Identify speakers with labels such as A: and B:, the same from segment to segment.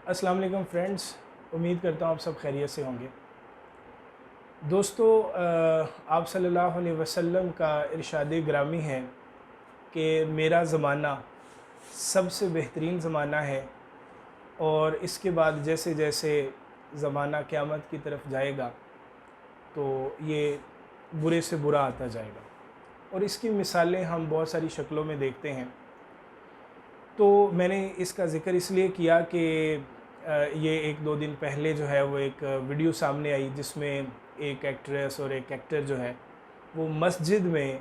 A: अस्सलाम वालेकुम फ्रेंड्स, उम्मीद करता हूँ आप सब खैरियत से होंगे। दोस्तों, आप सल्लल्लाहु अलैहि वसल्लम का इरशाद ग्रामी है कि मेरा ज़माना सबसे बेहतरीन ज़माना है और इसके बाद जैसे जैसे ज़माना क़यामत की तरफ जाएगा तो ये बुरे से बुरा आता जाएगा। और इसकी मिसालें हम बहुत सारी शक्लों में देखते हैं। तो मैंने इसका ज़िक्र इसलिए किया कि ये 1-2 दिन पहले जो है वो एक वीडियो सामने आई जिसमें एक एक्ट्रेस और एक एक्टर जो है वो मस्जिद में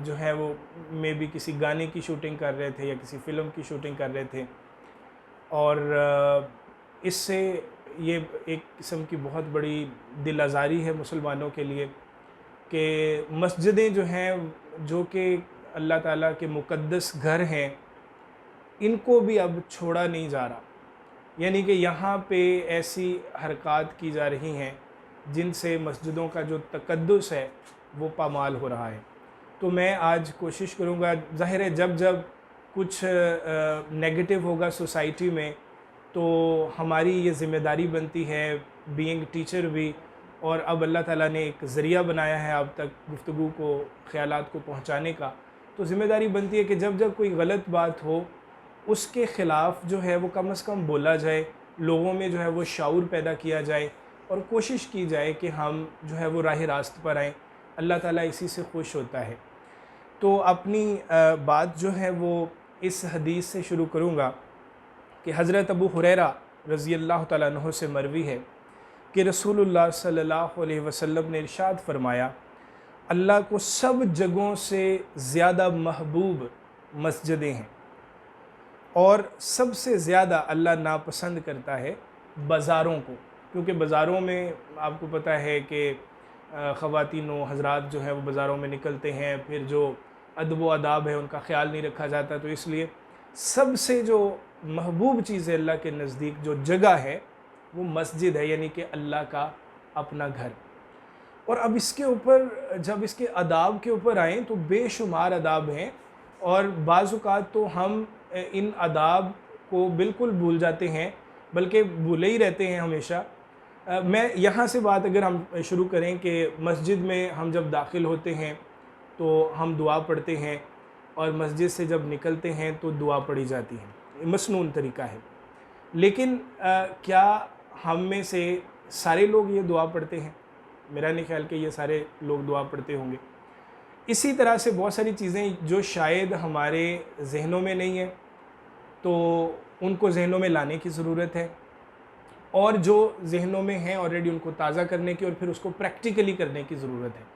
A: जो है वो मे बी किसी गाने की शूटिंग कर रहे थे या किसी फ़िल्म की शूटिंग कर रहे थे। और इससे ये एक किस्म की बहुत बड़ी दिल आज़ारी है मुसलमानों के लिए कि मस्जिदें जो हैं, जो कि अल्लाह ताला के मुक़द्दस घर हैं, इनको भी अब छोड़ा नहीं जा रहा। यानी कि यहाँ पे ऐसी हरकत की जा रही हैं जिनसे मस्जिदों का जो तक़द्दुस है वो पामाल हो रहा है। तो मैं आज कोशिश करूँगा, ज़ाहिर है जब जब कुछ नेगेटिव होगा सोसाइटी में तो हमारी ये ज़िम्मेदारी बनती है बीइंग टीचर भी, और अब अल्लाह ताला ने एक ज़रिया बनाया है आप तक गुफ्तगू को, ख़यालात को पहुँचाने का। तो ज़िम्मेदारी बनती है कि जब जब कोई गलत बात हो उसके ख़िलाफ़ जो है वो कम से कम बोला जाए, लोगों में जो है वो शऊर पैदा किया जाए और कोशिश की जाए कि हम जो है वो राह रास्त पर आएँ। अल्लाह ताला इसी से खुश होता है। तो अपनी बात जो है वो इस हदीस से शुरू करूँगा कि हज़रत अबू हुरैरा रज़ी अल्लाह तआला अन्हु से मरवी है कि रसूलुल्लाह सल्लल्लाहु अलैहि वसल्लम ने इरशाद फ़रमाया, अल्लाह को सब जगहों से ज़्यादा महबूब मस्जिदें हैं और सबसे ज़्यादा अल्लाह नापसंद करता है बाज़ारों को। क्योंकि बाज़ारों में आपको पता है कि ख़वातीन व हज़रात जो हैं वो बाज़ारों में निकलते हैं, फिर जो अदब व आदाब है उनका ख़्याल नहीं रखा जाता। तो इसलिए सबसे जो महबूब चीज़ है अल्लाह के नज़दीक, जो जगह है वो मस्जिद है, यानी कि अल्लाह का अपना घर। और अब इसके ऊपर जब इसके आदाब के ऊपर आएँ तो बेशुमार आदाब हैं और बाज़ औक़ात तो हम इन आदाब को बिल्कुल भूल जाते हैं, बल्कि भूले ही रहते हैं हमेशा। मैं यहाँ से बात अगर हम शुरू करें कि मस्जिद में हम जब दाखिल होते हैं तो हम दुआ पढ़ते हैं और मस्जिद से जब निकलते हैं तो दुआ पढ़ी जाती है, मसनून तरीका है। लेकिन क्या हम में से सारे लोग ये दुआ पढ़ते हैं? मेरा नहीं ख्याल कि ये सारे लोग दुआ पढ़ते होंगे। इसी तरह से बहुत सारी चीज़ें जो शायद हमारे ज़हनों में नहीं है तो उनको ज़हनों में लाने की ज़रूरत है, और जो ज़हनों में हैं ऑलरेडी उनको ताज़ा करने की और फिर उसको प्रैक्टिकली करने की ज़रूरत है।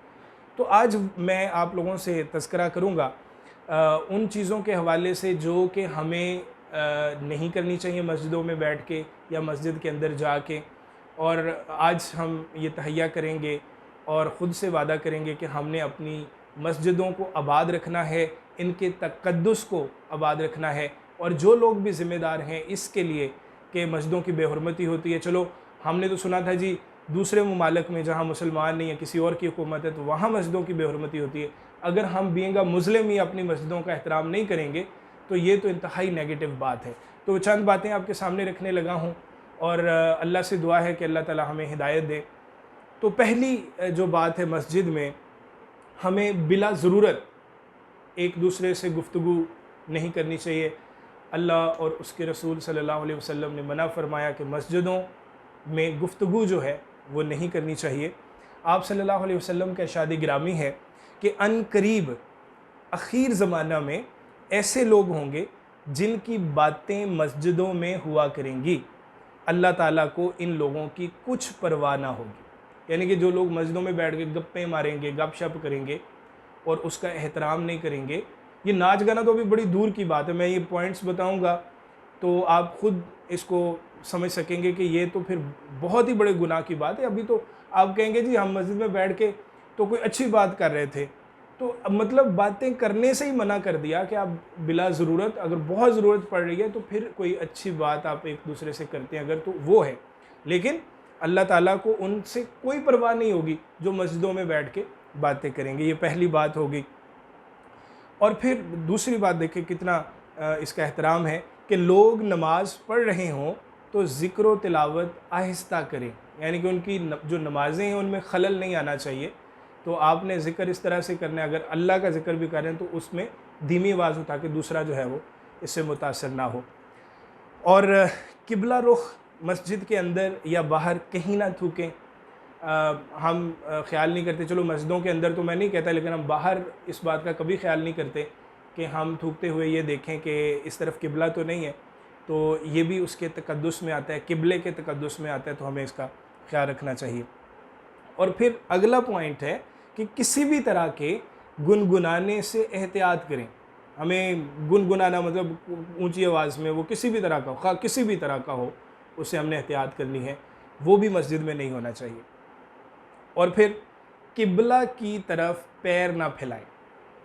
A: तो आज मैं आप लोगों से तज़किरा करूँगा उन चीज़ों के हवाले से जो कि हमें नहीं करनी चाहिए मस्जिदों में बैठ के या मस्जिद के अंदर जाके। और आज हम ये तहैया करेंगे और ख़ुद से वादा करेंगे कि हमने अपनी मस्जिदों को आबाद रखना है, इनके तक़द्दुस को आबाद रखना है। और जो लोग भी ज़िम्मेदार हैं इसके लिए कि मस्जिदों की बेहुरमती होती है, चलो हमने तो सुना था जी दूसरे ममालिक में जहाँ मुसलमान नहीं है, किसी और की हुकूमत है, तो वहाँ मस्जिदों की बेहुरमती होती है। अगर हम बीइंग अ मुस्लिम ही अपनी मस्जिदों का एहतराम नहीं करेंगे तो ये तो इंतहाई नेगेटिव बात है। तो चंद बातें आपके सामने रखने लगा हूँ और अल्लाह से दुआ है कि अल्लाह ताला हमें हिदायत दे। तो पहली जो बात है, मस्जिद में हमें बिला ज़रूरत एक दूसरे से गुफ्तगू नहीं करनी चाहिए। अल्लाह और उसके रसूल सल्लल्लाहु अलैहि वसल्लम ने मना फ़रमाया कि मस्जिदों में गुफ्तगू जो है वो नहीं करनी चाहिए। आप सल्लल्लाहु अलैहि वसल्लम का इरशाद गिरामी है कि अनकरीब आखिर ज़माना में ऐसे लोग होंगे जिनकी बातें मस्जिदों में हुआ करेंगी, अल्लाह ताला को इन लोगों की कुछ परवाह ना होगी। यानी कि जो लोग मस्जिदों में बैठ के गप्पे मारेंगे, गपशप करेंगे और उसका एहतराम नहीं करेंगे, ये नाच गाना तो अभी बड़ी दूर की बात है। मैं ये पॉइंट्स बताऊंगा तो आप ख़ुद इसको समझ सकेंगे कि ये तो फिर बहुत ही बड़े गुनाह की बात है। अभी तो आप कहेंगे जी हम मस्जिद में बैठ के तो कोई अच्छी बात कर रहे थे, तो मतलब बातें करने से ही मना कर दिया कि आप बिला ज़रूरत, अगर बहुत ज़रूरत पड़ रही है तो फिर कोई अच्छी बात आप एक दूसरे से करते हैं अगर, तो वो है। लेकिन अल्लाह ताला को उनसे कोई परवाह नहीं होगी जो मस्जिदों में बैठ के बातें करेंगे। ये पहली बात होगी। और फिर दूसरी बात देखिए कितना इसका एहतराम है कि लोग नमाज़ पढ़ रहे हों तो ज़िक्र व तिलावत आहिस्ता करें, यानी कि उनकी जो नमाज़ें हैं उनमें खलल नहीं आना चाहिए। तो आपने ज़िक्र इस तरह से करना है, अगर अल्लाह का ज़िक्र भी करें तो उसमें धीमी आवाज़ हो ताकि दूसरा जो है वो इससे मुतासर ना हो। और किबला रुख मस्जिद के अंदर या बाहर कहीं ना थूकें। हम ख़्याल नहीं करते, चलो मस्जिदों के अंदर तो मैं नहीं कहता, लेकिन हम बाहर इस बात का कभी ख़्याल नहीं करते कि हम थूकते हुए ये देखें कि इस तरफ किबला तो नहीं है। तो ये भी उसके तकद्दुस में आता है, किबले के तकद्दुस में आता है, तो हमें इसका ख्याल रखना चाहिए। और फिर अगला पॉइंट है कि किसी भी तरह के गुनगुनाने से एहतियात करें। हमें गुनगुनाना मतलब ऊंची आवाज़ में, वो किसी भी तरह का हो, किसी भी तरह का हो, उससे हमने एहतियात करनी है, वो भी मस्जिद में नहीं होना चाहिए। और फिर किबला की तरफ पैर ना फैलाएं,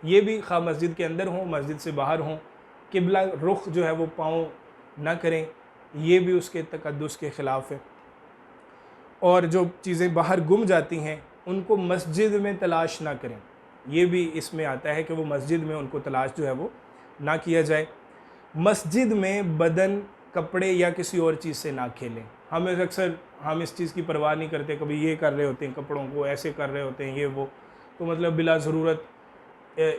A: ये भी खा मस्जिद के अंदर हों मस्जिद से बाहर हों, किबला रुख जो है वो पाँव ना करें, ये भी उसके तकद्दुस के ख़िलाफ़ है। और जो चीज़ें बाहर गुम जाती हैं उनको मस्जिद में तलाश ना करें, ये भी इसमें आता है कि वो मस्जिद में उनको तलाश जो है वो ना किया जाए। मस्जिद में बदन, कपड़े या किसी और चीज़ से ना खेलें। हमें अक्सर हम इस चीज़ की परवाह नहीं करते, कभी ये कर रहे होते हैं कपड़ों को, ऐसे कर रहे होते हैं ये वो, तो मतलब बिला ज़रूरत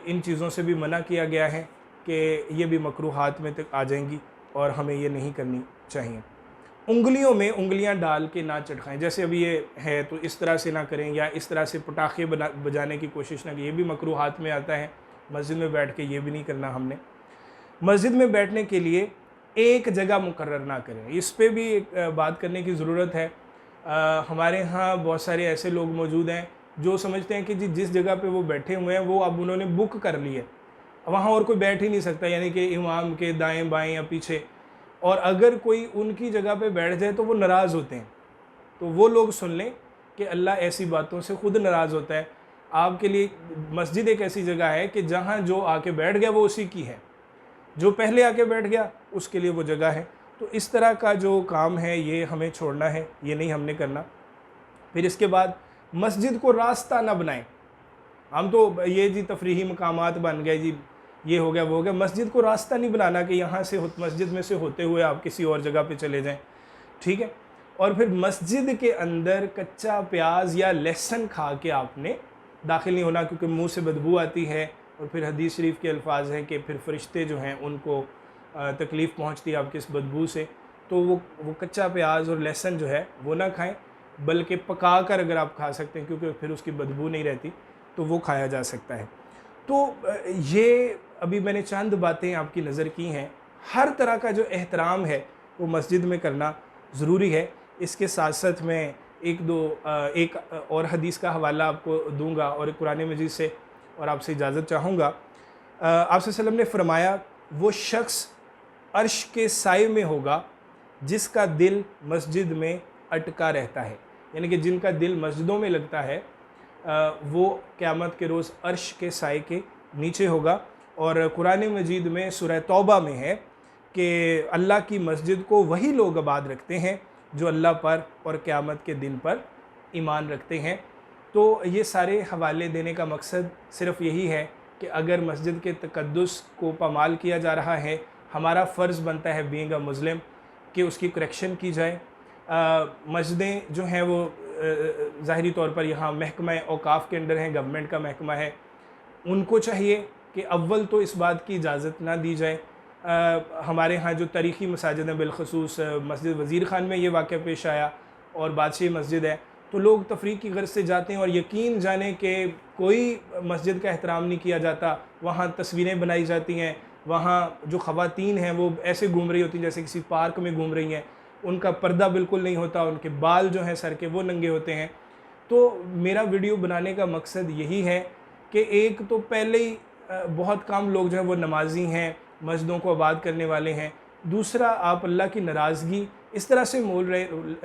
A: इन चीज़ों से भी मना किया गया है कि ये भी मकरूहात में तक आ जाएंगी और हमें ये नहीं करनी चाहिए। उंगलियों में उंगलियां डाल के ना चटकाएं, जैसे अभी ये है तो इस तरह से ना करें, या इस तरह से पटाखे बजाने की कोशिश ना करें, ये भी मकरूहात में आता है। मस्जिद में बैठ के ये भी नहीं करना हमने। मस्जिद में बैठने के लिए एक जगह मुकर्रर ना करें, इस पे भी एक बात करने की ज़रूरत है। हमारे यहाँ बहुत सारे ऐसे लोग मौजूद हैं जो समझते हैं कि जी जिस जगह पे वो बैठे हुए हैं वो अब उन्होंने बुक कर ली है, वहाँ और कोई बैठ ही नहीं सकता, यानी कि इमाम के दाएं बाएं या पीछे। और अगर कोई उनकी जगह पे बैठ जाए तो वो नाराज़ होते हैं। तो वो लोग सुन लें कि अल्लाह ऐसी बातों से ख़ुद नाराज़ होता है। आपके लिए मस्जिद एक ऐसी जगह है कि जहाँ जो आके बैठ गया वो उसी की है, जो पहले आके बैठ गया उसके लिए वो जगह है। तो इस तरह का जो काम है ये हमें छोड़ना है, ये नहीं हमने करना। फिर इसके बाद मस्जिद को रास्ता ना बनाएं। हम तो ये जी तफरीही मकामात बन गए, जी ये हो गया वो हो गया। मस्जिद को रास्ता नहीं बनाना कि यहाँ से मस्जिद में से होते हुए आप किसी और जगह पे चले जाएं, ठीक है। और फिर मस्जिद के अंदर कच्चा प्याज या लहसुन खा के आपने दाखिल नहीं होना, क्योंकि मुंह से बदबू आती है। और फिर हदीस शरीफ के अल्फाज हैं कि फिर फरिश्ते जो हैं उनको तकलीफ़ पहुँचती है आपकी इस बदबू से। तो वो कच्चा प्याज और लहसुन जो है वो ना खाएं, बल्कि पका कर अगर आप खा सकते हैं, क्योंकि फिर उसकी बदबू नहीं रहती, तो वो खाया जा सकता है। तो ये अभी मैंने चंद बातें आपकी नज़र की हैं। हर तरह का जो एहतराम है वो मस्जिद में करना ज़रूरी है। इसके साथ साथ मैं एक और हदीस का हवाला आपको दूंगा और कुरान मजीद से, और आपसे इजाज़त चाहूँगा। आप सल्लल्लाहु अलैहि वसल्लम ने फरमाया, वो शख्स अर्श के साए में होगा जिसका दिल मस्जिद में अटका रहता है, यानी कि जिनका दिल मस्जिदों में लगता है वो क़यामत के रोज़ अर्श के साए के नीचे होगा। और कुरान मजीद में सूरह तौबा में है कि अल्लाह की मस्जिद को वही लोग आबाद रखते हैं जो अल्लाह पर और क़यामत के दिन पर ईमान रखते हैं। तो ये सारे हवाले देने का मकसद सिर्फ़ यही है कि अगर मस्जिद के तकद्दुस को पामाल किया जा रहा है, हमारा फ़र्ज़ बनता है बीइंग अ मुस्लिम कि उसकी करेक्शन की जाए। मस्जिदें जो हैं वो ज़ाहिरी तौर पर यहाँ महकमा औकाफ़ के अंडर हैं, गवर्नमेंट का महकमा है। उनको चाहिए कि अव्वल तो इस बात की इजाज़त ना दी जाए। हमारे यहाँ जो तारीख़ी मसाजिद हैं, बिलखसूस मस्जिद वज़ीर ख़ान में ये वाक़या पेश आया और बादशाही मस्जिद है, तो लोग तफरीक़ की गर्ज़ से जाते हैं और यकीन जाने कि कोई मस्जिद का एहतराम नहीं किया जाता। वहाँ तस्वीरें बनाई जाती हैं, वहाँ जो ख़वातीन हैं वो ऐसे घूम रही होती हैं जैसे किसी पार्क में घूम रही हैं, उनका पर्दा बिल्कुल नहीं होता, उनके बाल जो हैं सर के वो नंगे होते हैं। तो मेरा वीडियो बनाने का मकसद यही है कि एक तो पहले ही बहुत कम लोग जो हैं वो नमाजी हैं, मस्जिदों को आबाद करने वाले हैं। दूसरा, आप अल्लाह की नाराज़गी इस तरह से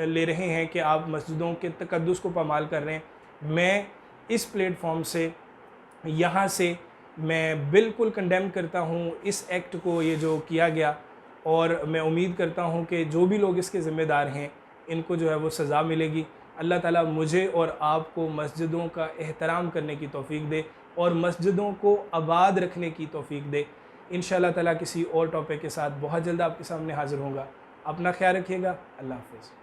A: ले रहे हैं कि आप मस्जिदों के तकद्दुस को पामाल कर रहे हैं। मैं इस प्लेटफॉर्म से, यहाँ से मैं बिल्कुल कंडेम करता हूँ इस एक्ट को, ये जो किया गया, और मैं उम्मीद करता हूँ कि जो भी लोग इसके ज़िम्मेदार हैं इनको जो है वो सज़ा मिलेगी। अल्लाह ताला मुझे और आपको मस्जिदों का एहतराम करने की तौफ़ीक दे और मस्जिदों को आबाद रखने की तौफ़ीक दे। इंशाअल्लाह ताला किसी और टॉपिक के साथ बहुत जल्द आपके सामने हाज़िर होऊंगा। अपना ख्याल रखिएगा। अल्लाह हाफ़िज़।